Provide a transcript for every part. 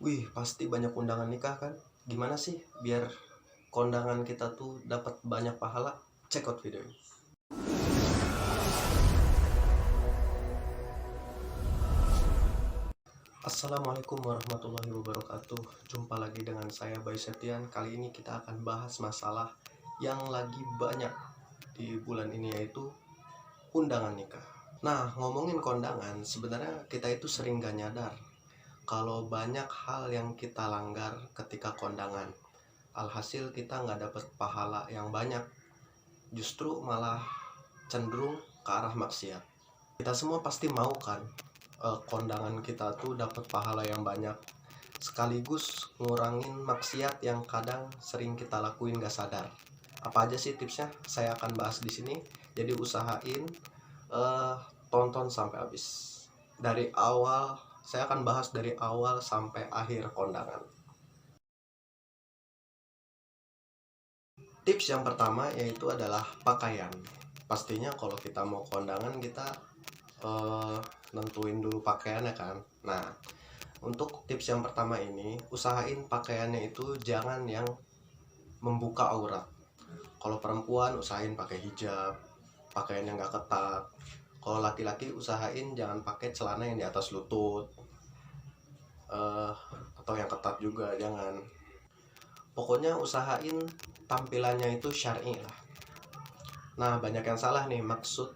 Wih, pasti banyak undangan nikah kan? Gimana sih biar kondangan kita tuh dapat banyak pahala? Check out video ini. Assalamualaikum warahmatullahi wabarakatuh. Jumpa lagi dengan saya Bayu Septian. Kali ini kita akan bahas masalah yang lagi banyak di bulan ini, yaitu undangan nikah. Nah, ngomongin kondangan, sebenarnya kita itu sering gak nyadar kalau banyak hal yang kita langgar ketika kondangan. Alhasil kita nggak dapat pahala yang banyak, justru malah cenderung ke arah maksiat. Kita semua pasti mau kan kondangan kita tuh dapat pahala yang banyak, sekaligus ngurangin maksiat yang kadang sering kita lakuin gak sadar. Apa aja sih tipsnya? Saya akan bahas di sini. Jadi usahain tonton sampai habis. Dari awal, saya akan bahas dari awal sampai akhir kondangan. Tips yang pertama yaitu adalah pakaian. Pastinya kalau kita mau kondangan kita nentuin dulu pakaiannya kan. Nah, untuk tips yang pertama ini, usahain pakaiannya itu jangan yang membuka aurat. Kalau perempuan usahain pakai hijab, pakaian yang gak ketat. Kalau laki-laki usahain jangan pakai celana yang di atas lutut, atau yang ketat juga jangan. Pokoknya usahain tampilannya itu syar'i lah. Nah, banyak yang salah nih, maksud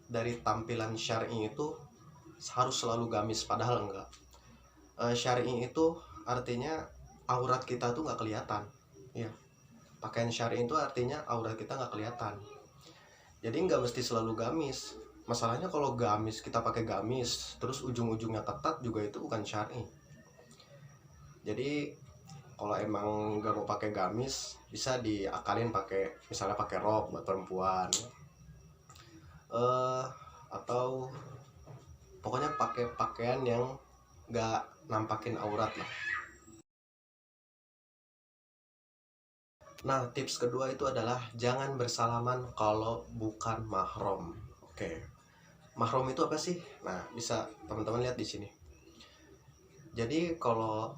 dari tampilan syar'i itu harus selalu gamis, padahal enggak. Syar'i itu artinya aurat kita tuh nggak kelihatan, ya. Pakaian syar'i itu artinya aurat kita nggak kelihatan. Jadi nggak mesti selalu gamis. Masalahnya kalau gamis, kita pakai gamis terus ujung-ujungnya ketat, juga itu bukan syar'i. Jadi kalau emang nggak mau pakai gamis, bisa diakalin pakai, misalnya pakai rok buat perempuan, atau pokoknya pakai pakaian yang nggak nampakin aurat lah. Nah, tips kedua itu adalah jangan bersalaman kalau bukan mahram. Oke, mahram itu apa sih? Nah, bisa teman-teman lihat di sini. Jadi kalau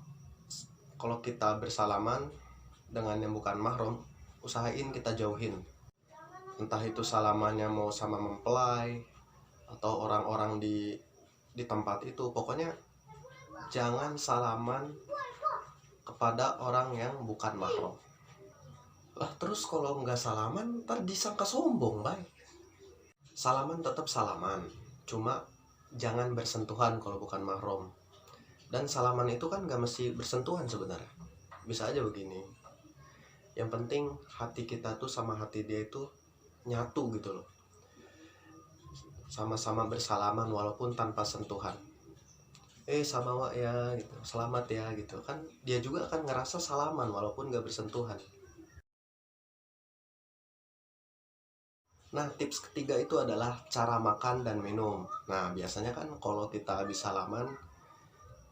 kita bersalaman dengan yang bukan mahram, usahain kita jauhin. Entah itu salamannya mau sama mempelai atau orang-orang di tempat itu, pokoknya jangan salaman kepada orang yang bukan mahram. Lah, terus kalau nggak salaman ntar disangka sombong, baik. Salaman tetap salaman, cuma jangan bersentuhan kalau bukan mahram. Dan salaman itu kan nggak mesti bersentuhan sebenarnya, bisa aja begini. Yang penting hati kita tuh sama hati dia itu nyatu gitu loh, sama-sama bersalaman walaupun tanpa sentuhan. Sama wa ya gitu, selamat ya gitu kan, dia juga akan ngerasa salaman walaupun nggak bersentuhan. Nah, tips ketiga itu adalah cara makan dan minum. Nah, biasanya kan kalau kita habis salaman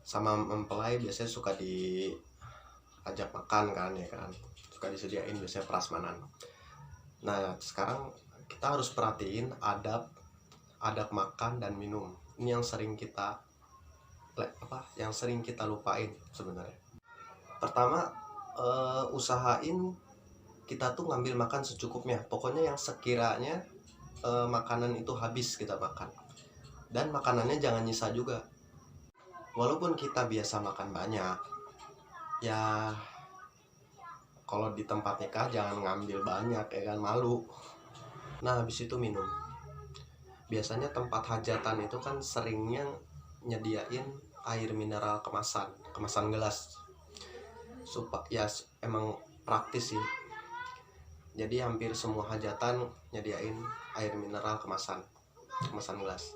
sama mempelai, biasanya suka diajak makan kan, ya kan, suka disediain biasanya prasmanan. Nah, sekarang kita harus perhatiin adab makan dan minum. Ini yang sering kita lupain sebenarnya. Pertama, usahain kita tuh ngambil makan secukupnya. Pokoknya yang sekiranya makanan itu habis kita makan. Dan makanannya jangan nyisa juga. Walaupun kita biasa makan banyak, ya kalau di tempat nikah jangan ngambil banyak, ya kan, malu. Nah, habis itu minum. Biasanya tempat hajatan itu kan seringnya nyediain air mineral kemasan gelas. Ya emang praktis sih. Jadi hampir semua hajatan nyediain air mineral kemasan gelas.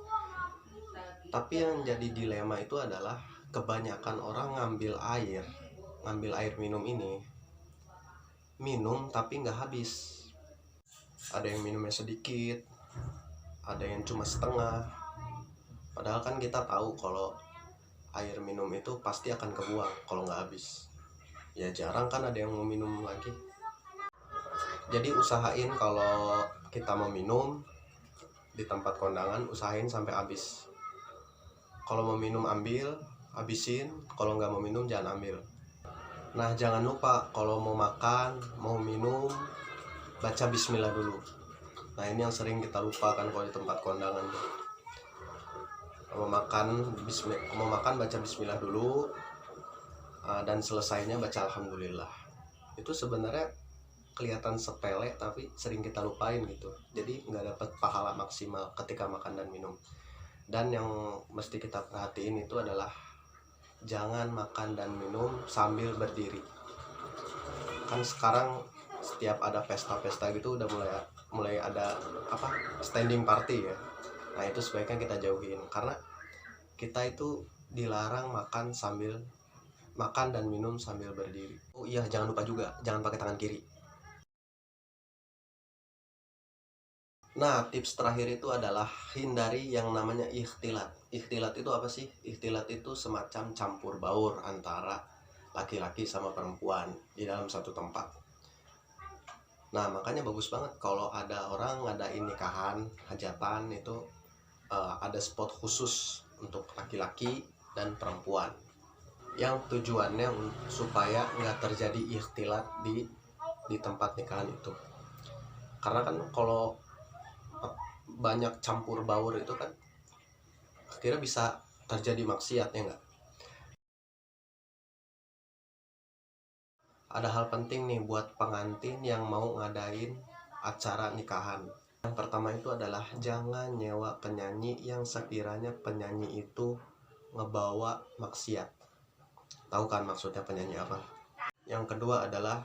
Tapi yang jadi dilema itu adalah kebanyakan orang ngambil air minum ini, minum tapi nggak habis. Ada yang minumnya sedikit, ada yang cuma setengah. Padahal kan kita tahu kalau air minum itu pasti akan kebuang kalau nggak habis. Ya jarang kan ada yang mau minum lagi. Jadi usahain kalau kita mau minum di tempat kondangan, usahain sampai habis. Kalau mau minum ambil, habisin, kalau nggak mau minum jangan ambil. Nah, jangan lupa kalau mau makan, mau minum, baca bismillah dulu. Nah, ini yang sering kita lupakan kalau di tempat kondangan tuh. Mau makan baca bismillah dulu, dan selesainya baca alhamdulillah. Itu sebenarnya kelihatan sepele tapi sering kita lupain gitu, jadi nggak dapat pahala maksimal ketika makan dan minum. Dan yang mesti kita perhatiin itu adalah jangan makan dan minum sambil berdiri. Kan sekarang setiap ada pesta-pesta gitu udah mulai ada standing party ya. Nah, itu sebaiknya kita jauhin, karena kita itu dilarang makan dan minum sambil berdiri. Oh iya, jangan lupa juga jangan pakai tangan kiri. Nah, tips terakhir itu adalah hindari yang namanya ikhtilat. Ikhtilat itu apa sih? Ikhtilat itu semacam campur baur antara laki-laki sama perempuan di dalam satu tempat. Nah, makanya bagus banget kalau ada orang ngadain nikahan, hajatan itu ada spot khusus untuk laki-laki dan perempuan. Yang tujuannya supaya nggak terjadi ikhtilat di tempat nikahan itu. Karena kan kalau banyak campur baur itu kan akhirnya bisa terjadi maksiat, ya enggak? Ada hal penting nih buat pengantin yang mau ngadain acara nikahan. Yang pertama itu adalah jangan nyewa penyanyi yang sekiranya penyanyi itu ngebawa maksiat. Tahu kan maksudnya penyanyi apa? Yang kedua adalah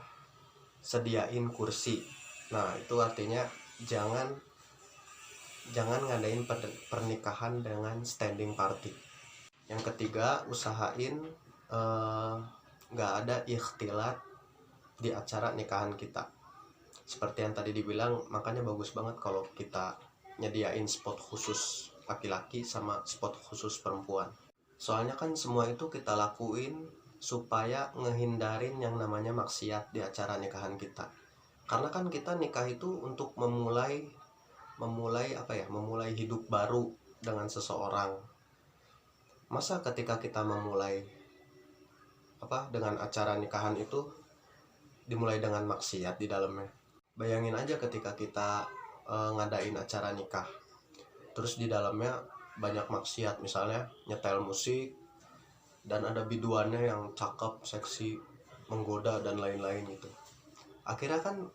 sediain kursi. Nah, itu artinya jangan ngadain pernikahan dengan standing party. Yang ketiga, usahain nggak ada ikhtilat di acara nikahan kita. Seperti yang tadi dibilang, makanya bagus banget kalau kita nyediain spot khusus laki-laki sama spot khusus perempuan. Soalnya kan semua itu kita lakuin supaya ngehindarin yang namanya maksiat di acara nikahan kita. Karena kan kita nikah itu untuk memulai hidup baru dengan seseorang. Masa ketika kita memulai dengan acara nikahan itu dimulai dengan maksiat di dalamnya? Bayangin aja ketika kita ngadain acara nikah, terus di dalamnya banyak maksiat, misalnya nyetel musik dan ada biduannya yang cakep, seksi, menggoda dan lain-lain gitu. Akhirnya kan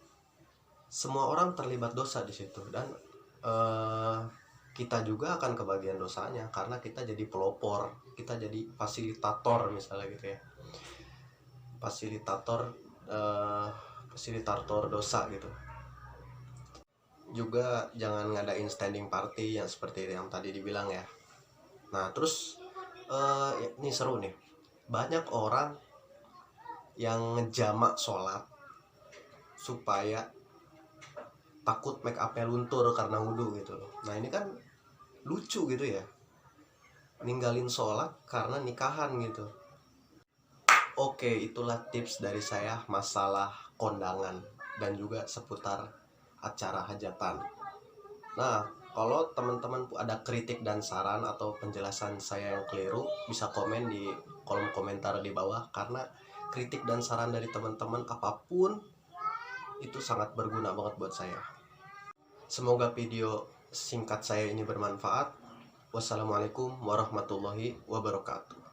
semua orang terlibat dosa di situ, dan kita juga akan kebagian dosanya karena kita jadi pelopor, kita jadi fasilitator misalnya gitu ya, fasilitator dosa gitu. Juga jangan ngadain standing party yang seperti yang tadi dibilang ya. Nah, terus ini seru nih, banyak orang yang ngejamak sholat supaya takut make upnya luntur karena wudhu gitu loh. Nah, ini kan lucu gitu ya, ninggalin sholat karena nikahan gitu. Oke, itulah tips dari saya masalah kondangan dan juga seputar acara hajatan. Nah, kalau teman-teman ada kritik dan saran atau penjelasan saya yang keliru, bisa komen di kolom komentar di bawah, karena kritik dan saran dari teman-teman apapun itu sangat berguna banget buat saya. Semoga video singkat saya ini bermanfaat. Wassalamualaikum warahmatullahi wabarakatuh.